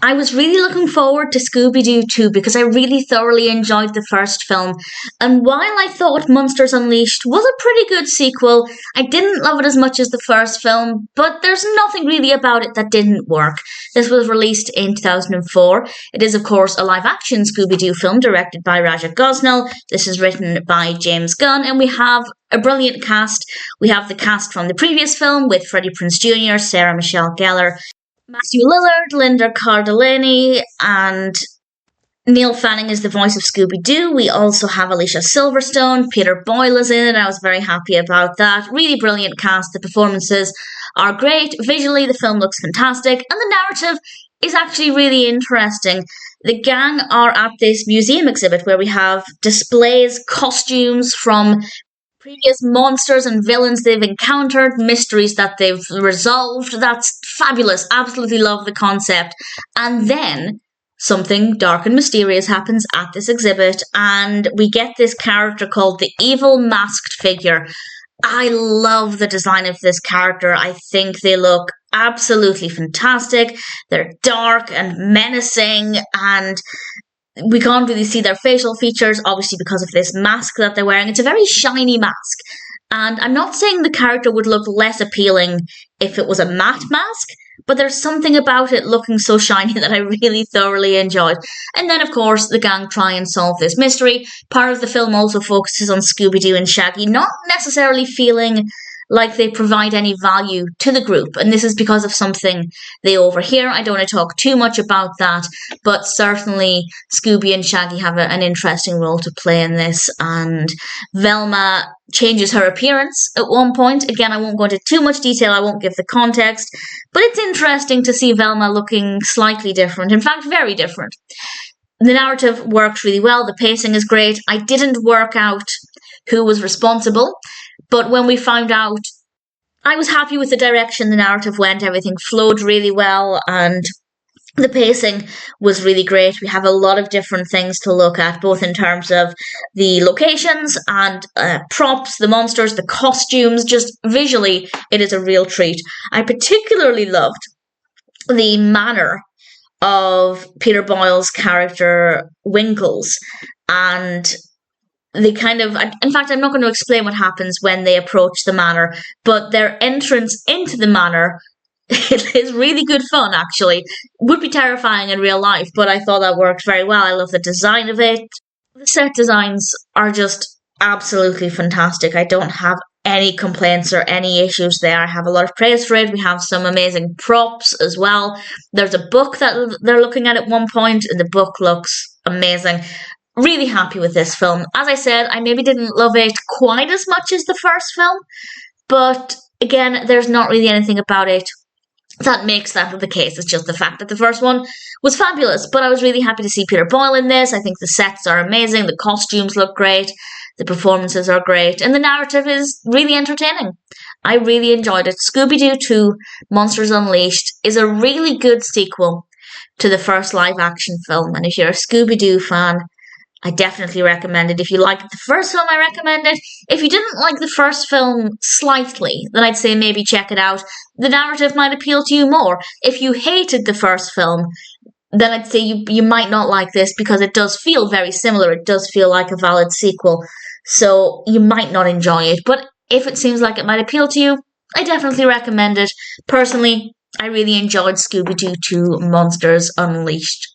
I was really looking forward to Scooby-Doo 2 because I really thoroughly enjoyed the first film. And while I thought Monsters Unleashed was a pretty good sequel, I didn't love it as much as the first film, but there's nothing really about it that didn't work. This was released in 2004. It is, of course, a live-action Scooby-Doo film directed by Raja Gosnell. This is written by James Gunn, and we have a brilliant cast. We have the cast from the previous film with Freddie Prinze Jr., Sarah Michelle Gellar, Matthew Lillard, Linda Cardellini, and Neil Fanning is the voice of Scooby-Doo. We also have Alicia Silverstone. Peter Boyle is in it. I was very happy about that. Really brilliant cast. The performances are great. Visually, the film looks fantastic. And the narrative is actually really interesting. The gang are at this museum exhibit where we have displays, costumes from previous monsters and villains they've encountered, mysteries that they've resolved. That's fabulous. Absolutely love the concept. And then something dark and mysterious happens at this exhibit, and we get this character called the Evil Masked Figure. I love the design of this character. I think they look absolutely fantastic. They're dark and menacing, and we can't really see their facial features, obviously because of this mask that they're wearing. It's a very shiny mask. And I'm not saying the character would look less appealing if it was a matte mask, but there's something about it looking so shiny that I really thoroughly enjoyed. And then, of course, the gang try and solve this mystery. Part of the film also focuses on Scooby-Doo and Shaggy not necessarily feeling like they provide any value to the group. And this is because of something they overhear. I don't want to talk too much about that, but certainly Scooby and Shaggy have an interesting role to play in this. And Velma changes her appearance at one point. Again, I won't go into too much detail. I won't give the context, but it's interesting to see Velma looking slightly different. In fact, very different. The narrative works really well. The pacing is great. I didn't work out who was responsible, but when we found out, I was happy with the direction the narrative went. Everything flowed really well, and the pacing was really great. We have a lot of different things to look at, both in terms of the locations and props, the monsters, the costumes. Just visually, it is a real treat. I particularly loved the manner of Peter Boyle's character, Wickles, and they kind of, in fact, I'm not going to explain what happens when they approach the manor, but their entrance into the manor, it is really good fun, actually. Would be terrifying in real life, but I thought that worked very well. I love the design of it. The set designs are just absolutely fantastic. I don't have any complaints or any issues there. I have a lot of praise for it. We have some amazing props as well. There's a book that they're looking at one point, and the book looks amazing. Really happy with this film. As I said, I maybe didn't love it quite as much as the first film, but again, there's not really anything about it that makes that the case. It's just the fact that the first one was fabulous, but I was really happy to see Peter Boyle in this. I think the sets are amazing, the costumes look great, the performances are great, and the narrative is really entertaining. I really enjoyed it. Scooby-Doo 2 Monsters Unleashed is a really good sequel to the first live-action film, and if you're a Scooby-Doo fan, I definitely recommend it. If you liked the first film, I recommend it. If you didn't like the first film slightly, then I'd say maybe check it out. The narrative might appeal to you more. If you hated the first film, then I'd say you might not like this because it does feel very similar. It does feel like a valid sequel. So you might not enjoy it. But if it seems like it might appeal to you, I definitely recommend it. Personally, I really enjoyed Scooby-Doo 2 Monsters Unleashed.